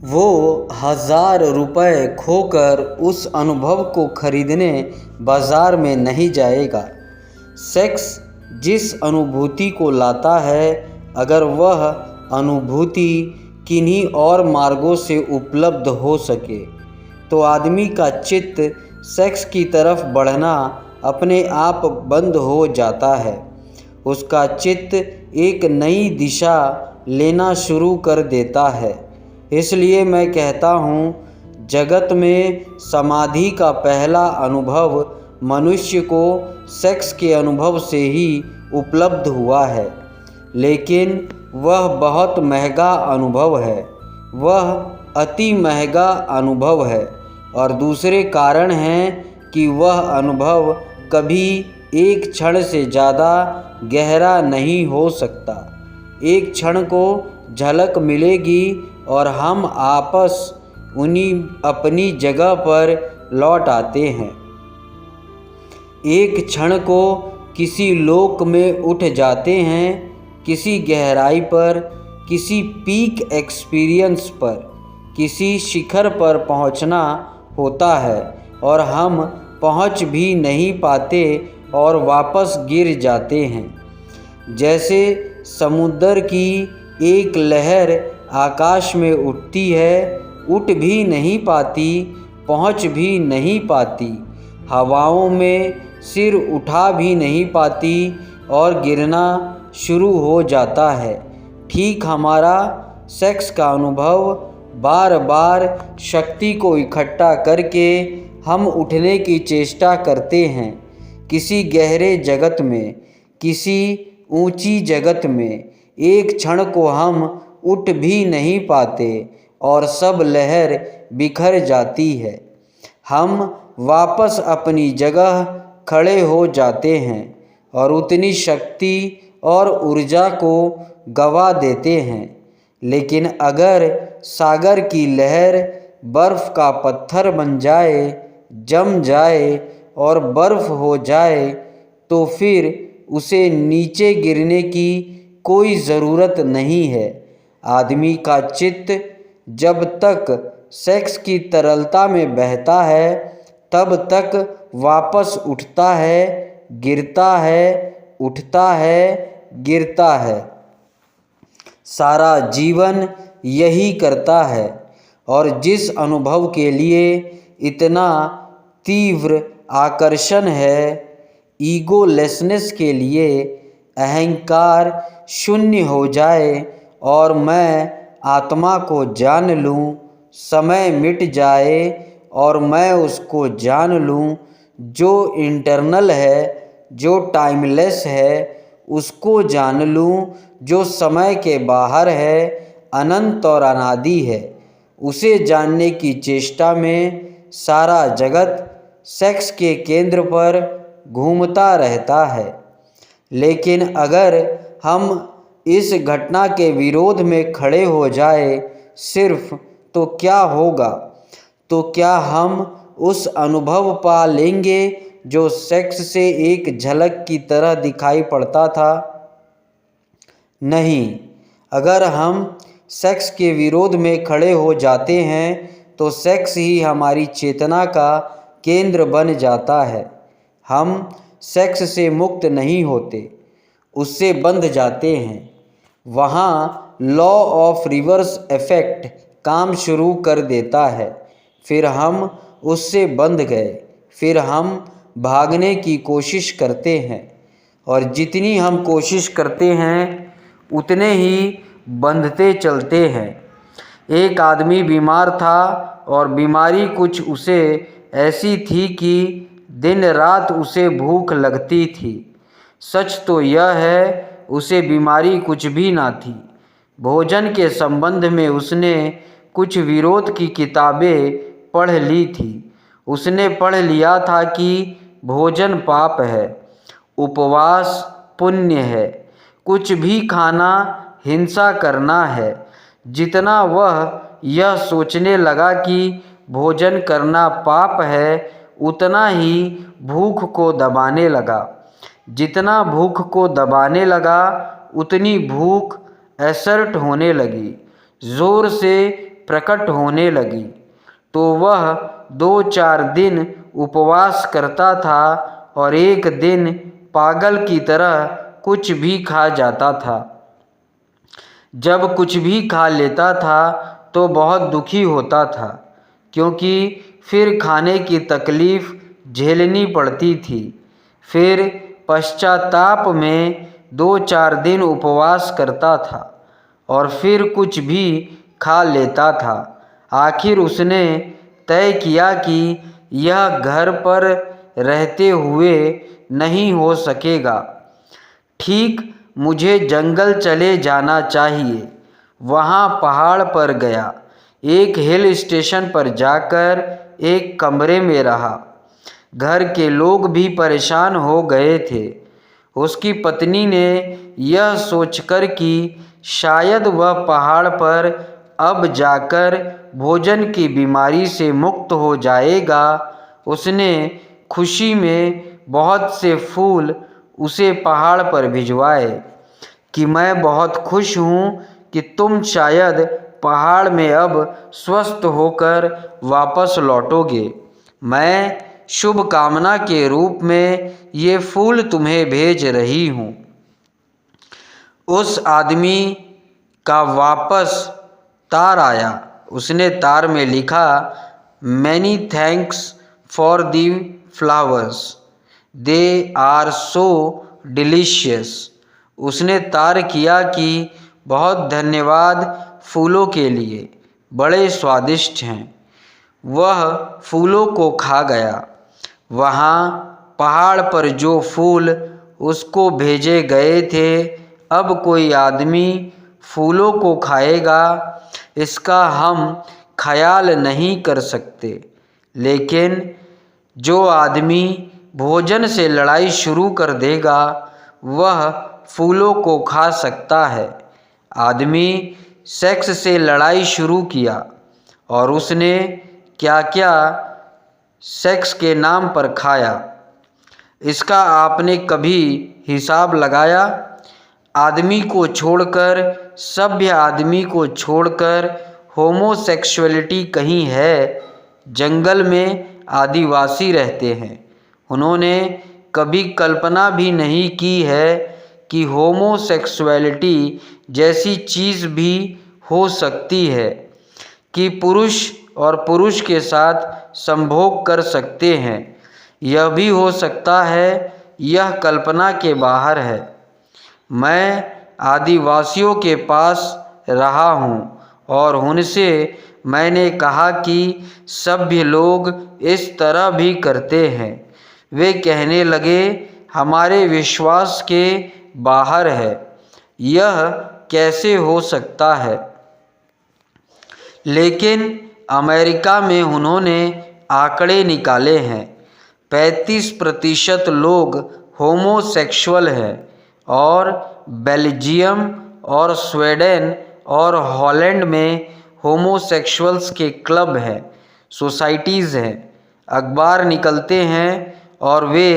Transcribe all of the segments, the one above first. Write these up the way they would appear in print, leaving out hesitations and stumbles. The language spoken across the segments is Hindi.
वो 1000 रुपये खोकर उस अनुभव को खरीदने बाज़ार में नहीं जाएगा। सेक्स जिस अनुभूति को लाता है, अगर वह अनुभूति किन्हीं और मार्गों से उपलब्ध हो सके, तो आदमी का चित्त सेक्स की तरफ बढ़ना अपने आप बंद हो जाता है। उसका चित्त एक नई दिशा लेना शुरू कर देता है। इसलिए मैं कहता हूँ, जगत में समाधि का पहला अनुभव मनुष्य को सेक्स के अनुभव से ही उपलब्ध हुआ है, लेकिन वह बहुत महंगा अनुभव है। वह अति महंगा अनुभव है, और दूसरे कारण हैं कि वह अनुभव कभी एक क्षण से ज़्यादा गहरा नहीं हो सकता। एक क्षण को झलक मिलेगी और हम आपस उन्हीं अपनी जगह पर लौट आते हैं। एक क्षण को किसी लोक में उठ जाते हैं, किसी गहराई पर, किसी पीक एक्सपीरियंस पर, किसी शिखर पर पहुंचना होता है, और हम पहुंच भी नहीं पाते और वापस गिर जाते हैं। जैसे समुद्र की एक लहर आकाश में उठती है, उठ भी नहीं पाती, पहुंच भी नहीं पाती, हवाओं में सिर उठा भी नहीं पाती और गिरना शुरू हो जाता है। ठीक हमारा सेक्स का अनुभव बार बार शक्ति को इकट्ठा करके हम उठने की चेष्टा करते हैं। किसी गहरे जगत में, किसी ऊंची जगत में एक क्षण को हम उठ भी नहीं पाते और सब लहर बिखर जाती है। हम वापस अपनी जगह खड़े हो जाते हैं और उतनी शक्ति और ऊर्जा को गवा देते हैं। लेकिन अगर सागर की लहर बर्फ़ का पत्थर बन जाए, जम जाए और बर्फ़ हो जाए, तो फिर उसे नीचे गिरने की कोई ज़रूरत नहीं है। आदमी का चित्त जब तक सेक्स की तरलता में बहता है, तब तक वापस उठता है, गिरता है, उठता है, गिरता है। सारा जीवन यही करता है। और जिस अनुभव के लिए इतना तीव्र आकर्षण है, ईगोलेसनेस के लिए, अहंकार शून्य हो जाए और मैं आत्मा को जान लूँ, समय मिट जाए और मैं उसको जान लूँ जो इंटरनल है, जो टाइमलेस है, उसको जान लूँ जो समय के बाहर है, अनंत और अनादि है। उसे जानने की चेष्टा में सारा जगत सेक्स के केंद्र पर घूमता रहता है। लेकिन अगर हम इस घटना के विरोध में खड़े हो जाए सिर्फ, तो क्या होगा? तो क्या हम उस अनुभव पा लेंगे जो सेक्स से एक झलक की तरह दिखाई पड़ता था? नहीं। अगर हम सेक्स के विरोध में खड़े हो जाते हैं, तो सेक्स ही हमारी चेतना का केंद्र बन जाता है। हम सेक्स से मुक्त नहीं होते, उससे बंध जाते हैं। वहाँ लॉ ऑफ रिवर्स इफ़ेक्ट काम शुरू कर देता है। फिर हम उससे बंध गए, फिर हम भागने की कोशिश करते हैं, और जितनी हम कोशिश करते हैं उतने ही बंधते चलते हैं। एक आदमी बीमार था और बीमारी कुछ उसे ऐसी थी कि दिन रात उसे भूख लगती थी। सच तो यह है, उसे बीमारी कुछ भी ना थी। भोजन के संबंध में उसने कुछ विरोध की किताबें पढ़ ली थी। उसने पढ़ लिया था कि भोजन पाप है, उपवास पुण्य है, कुछ भी खाना हिंसा करना है। जितना वह यह सोचने लगा कि भोजन करना पाप है, उतना ही भूख को दबाने लगा। जितना भूख को दबाने लगा, उतनी भूख असर्ट होने लगी, ज़ोर से प्रकट होने लगी तो वह 2-4 दिन उपवास करता था और एक दिन पागल की तरह कुछ भी खा जाता था। जब कुछ भी खा लेता था तो बहुत दुखी होता था, क्योंकि फिर खाने की तकलीफ़ झेलनी पड़ती थी। फिर पश्चाताप में 2-4 दिन उपवास करता था और फिर कुछ भी खा लेता था। आखिर उसने तय किया कि यह घर पर रहते हुए नहीं हो सकेगा। ठीक, मुझे जंगल चले जाना चाहिए। वहाँ पहाड़ पर गया। एक हिल स्टेशन पर जाकर एक कमरे में रहा। घर के लोग भी परेशान हो गए थे। उसकी पत्नी ने यह सोचकर कि शायद वह पहाड़ पर अब जाकर भोजन की बीमारी से मुक्त हो जाएगा, उसने खुशी में बहुत से फूल उसे पहाड़ पर भिजवाए कि मैं बहुत खुश हूँ कि तुम शायद पहाड़ में अब स्वस्थ होकर वापस लौटोगे। मैं शुभ कामना के रूप में ये फूल तुम्हें भेज रही हूँ। उस आदमी का वापस तार आया। उसने तार में लिखा, many thanks for the flowers, they are so delicious. उसने तार किया कि बहुत धन्यवाद फूलों के लिए, बड़े स्वादिष्ट हैं। वह फूलों को खा गया। वहाँ पहाड़ पर जो फूल उसको भेजे गए थे, अब कोई आदमी फूलों को खाएगा, इसका हम ख्याल नहीं कर सकते। लेकिन जो आदमी भोजन से लड़ाई शुरू कर देगा, वह फूलों को खा सकता है। आदमी सेक्स से लड़ाई शुरू किया और उसने क्या क्या सेक्स के नाम पर खाया, इसका आपने कभी हिसाब लगाया? आदमी को छोड़कर, सभ्य आदमी को छोड़कर होमोसेक्सुअलिटी कहीं है? जंगल में आदिवासी रहते हैं। उन्होंने कभी कल्पना भी नहीं की है कि होमोसेक्सुअलिटी जैसी चीज़ भी हो सकती है, कि पुरुष और पुरुष के साथ संभोग कर सकते हैं। यह भी हो सकता है यह कल्पना के बाहर है। मैं आदिवासियों के पास रहा हूँ और उनसे मैंने कहा कि सभ्य लोग इस तरह भी करते हैं। वे कहने लगे, हमारे विश्वास के बाहर है, यह कैसे हो सकता है? लेकिन अमेरिका में उन्होंने आंकड़े निकाले हैं। 35% लोग होमोसेक्सुअल हैं और बेल्जियम और स्वीडन और हॉलैंड में होमोसेक्सुअल्स के क्लब हैं, सोसाइटीज़ हैं। अखबार निकलते हैं और वे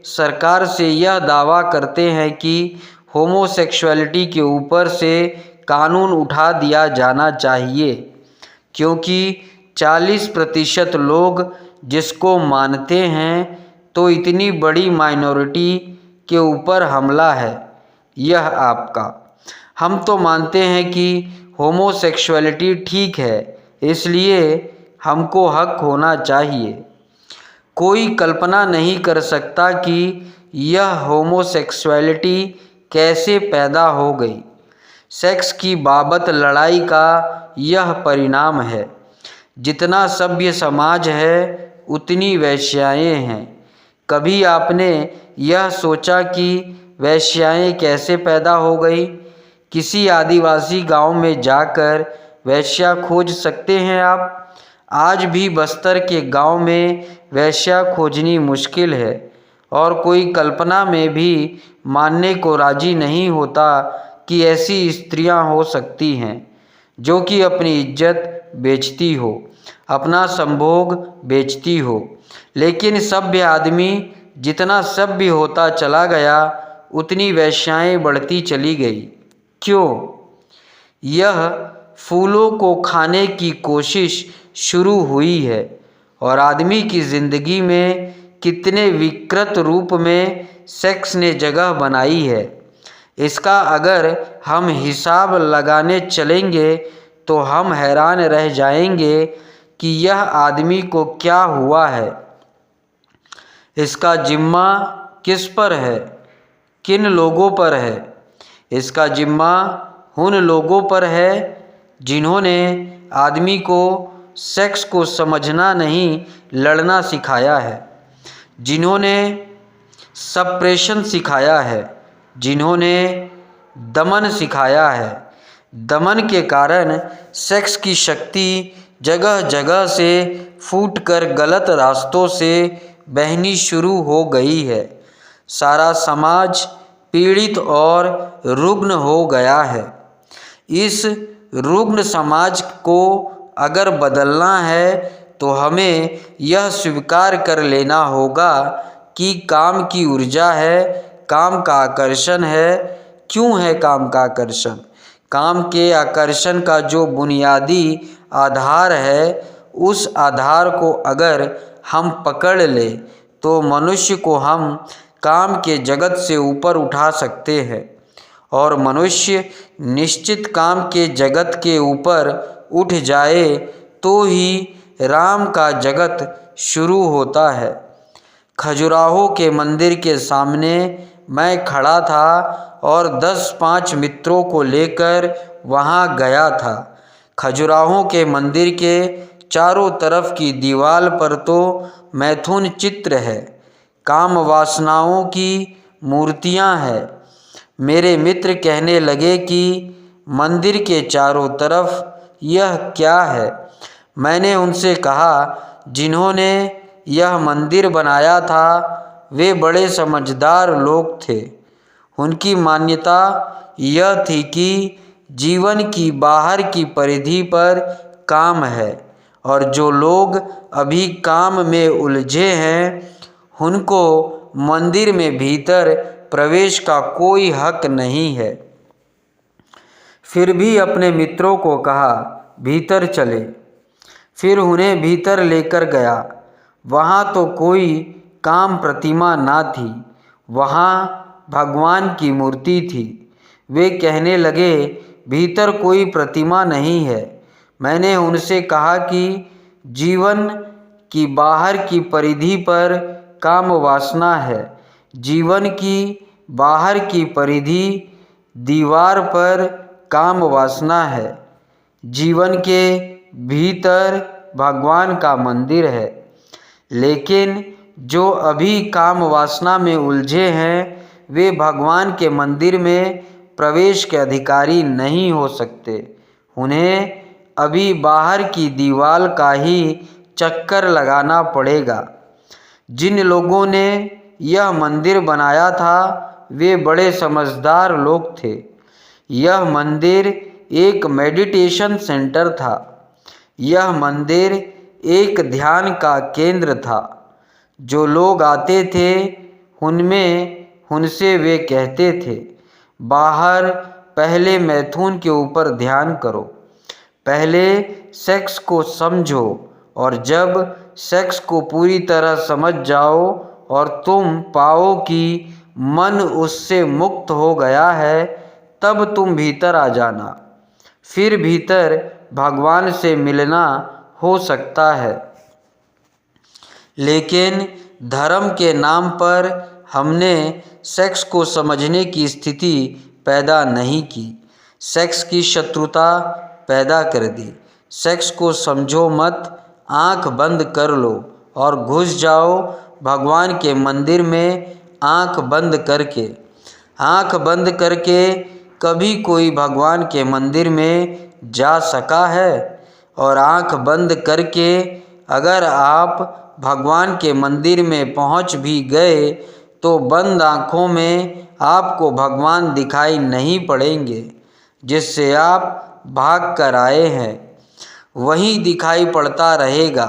सरकार से यह दावा करते हैं कि होमोसेक्सुअलिटी के ऊपर से कानून उठा दिया जाना चाहिए, क्योंकि 40% लोग जिसको मानते हैं, तो इतनी बड़ी माइनॉरिटी के ऊपर हमला है यह आपका। हम तो मानते हैं कि होमोसेक्सुअलिटी ठीक है, इसलिए हमको हक होना चाहिए। कोई कल्पना नहीं कर सकता कि यह होमोसेक्सुअलिटी कैसे पैदा हो गई। सेक्स की बाबत लड़ाई का यह परिणाम है। जितना सभ्य समाज है उतनी वेश्याएँ हैं। कभी आपने यह सोचा कि वेश्याएँ कैसे पैदा हो गई? किसी आदिवासी गांव में जाकर वेश्या खोज सकते हैं आप। आज भी बस्तर के गांव में वेश्या खोजनी मुश्किल है और कोई कल्पना में भी मानने को राजी नहीं होता कि ऐसी स्त्रियां हो सकती हैं जो कि अपनी इज्जत बेचती हो, अपना संभोग बेचती हो। लेकिन सभ्य आदमी जितना सभ्य होता चला गया, उतनी वेश्याएं बढ़ती चली गई। क्यों? यह फूलों को खाने की कोशिश शुरू हुई है और आदमी की ज़िंदगी में कितने विकृत रूप में सेक्स ने जगह बनाई है। इसका अगर हम हिसाब लगाने चलेंगे तो हम हैरान रह जाएंगे कि यह आदमी को क्या हुआ है। इसका जिम्मा किस पर है, किन लोगों पर है? इसका जिम्मा उन लोगों पर है जिन्होंने आदमी को सेक्स को समझना नहीं, लड़ना सिखाया है, जिन्होंने सप्रेशन सिखाया है, जिन्होंने दमन सिखाया है। दमन के कारण सेक्स की शक्ति जगह जगह से फूटकर गलत रास्तों से बहनी शुरू हो गई है। सारा समाज पीड़ित और रुग्ण हो गया है। इस रुग्ण समाज को अगर बदलना है तो हमें यह स्वीकार कर लेना होगा कि काम की ऊर्जा है, काम का आकर्षण है। क्यों है काम का आकर्षण? काम के आकर्षण का जो बुनियादी आधार है, उस आधार को अगर हम पकड़ ले तो मनुष्य को हम काम के जगत से ऊपर उठा सकते हैं और मनुष्य निश्चित काम के जगत के ऊपर उठ जाए तो ही राम का जगत शुरू होता है। खजुराहो के मंदिर के सामने मैं खड़ा था और 10-5 मित्रों को लेकर वहाँ गया था। खजुराहो के मंदिर के चारों तरफ की दीवार पर तो मैथुन चित्र है, काम वासनाओं की मूर्तियाँ हैं। मेरे मित्र कहने लगे कि मंदिर के चारों तरफ यह क्या है? मैंने उनसे कहा, जिन्होंने यह मंदिर बनाया था वे बड़े समझदार लोग थे। उनकी मान्यता यह थी कि जीवन की बाहर की परिधि पर काम है और जो लोग अभी काम में उलझे हैं उनको मंदिर में भीतर प्रवेश का कोई हक नहीं है। फिर भी अपने मित्रों को कहा भीतर चले। फिर उन्हें भीतर लेकर गया। वहाँ तो कोई काम प्रतिमा ना थी, वहाँ भगवान की मूर्ति थी। वे कहने लगे भीतर कोई प्रतिमा नहीं है। मैंने उनसे कहा कि जीवन की बाहर की परिधि पर काम वासना है, जीवन की बाहर की परिधि दीवार पर काम वासना है, जीवन के भीतर भगवान का मंदिर है। लेकिन जो अभी काम वासना में उलझे हैं वे भगवान के मंदिर में प्रवेश के अधिकारी नहीं हो सकते। उन्हें अभी बाहर की दीवार का ही चक्कर लगाना पड़ेगा। जिन लोगों ने यह मंदिर बनाया था वे बड़े समझदार लोग थे। यह मंदिर एक मेडिटेशन सेंटर था। यह मंदिर एक ध्यान का केंद्र था। जो लोग आते थे उनसे वे कहते थे, बाहर पहले मैथुन के ऊपर ध्यान करो, पहले सेक्स को समझो और जब सेक्स को पूरी तरह समझ जाओ और तुम पाओ कि मन उससे मुक्त हो गया है, तब तुम भीतर आ जाना। फिर भीतर भगवान से मिलना हो सकता है। लेकिन धर्म के नाम पर हमने सेक्स को समझने की स्थिति पैदा नहीं की, सेक्स की शत्रुता पैदा कर दी। सेक्स को समझो मत, आंख बंद कर लो और घुस जाओ भगवान के मंदिर में। आंख बंद करके कभी कोई भगवान के मंदिर में जा सका है? और आंख बंद करके अगर आप भगवान के मंदिर में पहुंच भी गए तो बंद आँखों में आपको भगवान दिखाई नहीं पड़ेंगे। जिससे आप भाग कर आए हैं वहीं दिखाई पड़ता रहेगा,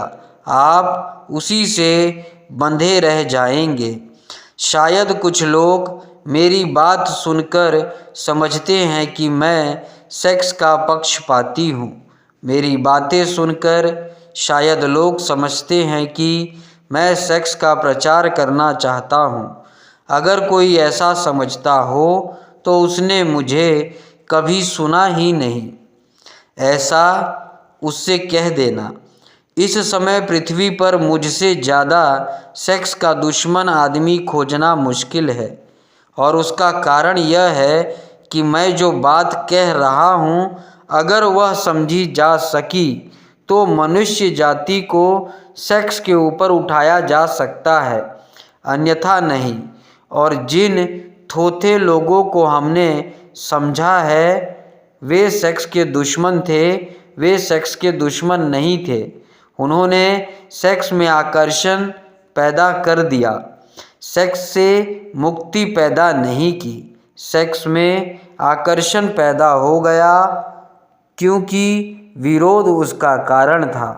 आप उसी से बंधे रह जाएंगे। शायद कुछ लोग मेरी बात सुनकर समझते हैं कि मैं सेक्स का पक्षपाती हूँ। मेरी बातें सुनकर शायद लोग समझते हैं कि मैं सेक्स का प्रचार करना चाहता हूँ। अगर कोई ऐसा समझता हो तो उसने मुझे कभी सुना ही नहीं। ऐसा उससे कह देना। इस समय पृथ्वी पर मुझसे ज़्यादा सेक्स का दुश्मन आदमी खोजना मुश्किल है, और उसका कारण यह है कि मैं जो बात कह रहा हूँ अगर वह समझी जा सकी तो मनुष्य जाति को सेक्स के ऊपर उठाया जा सकता है, अन्यथा नहीं। और जिन थोथे लोगों को हमने समझा है वे सेक्स के दुश्मन थे, वे सेक्स के दुश्मन नहीं थे। उन्होंने सेक्स में आकर्षण पैदा कर दिया, सेक्स से मुक्ति पैदा नहीं की। सेक्स में आकर्षण पैदा हो गया क्योंकि विरोध उसका कारण था।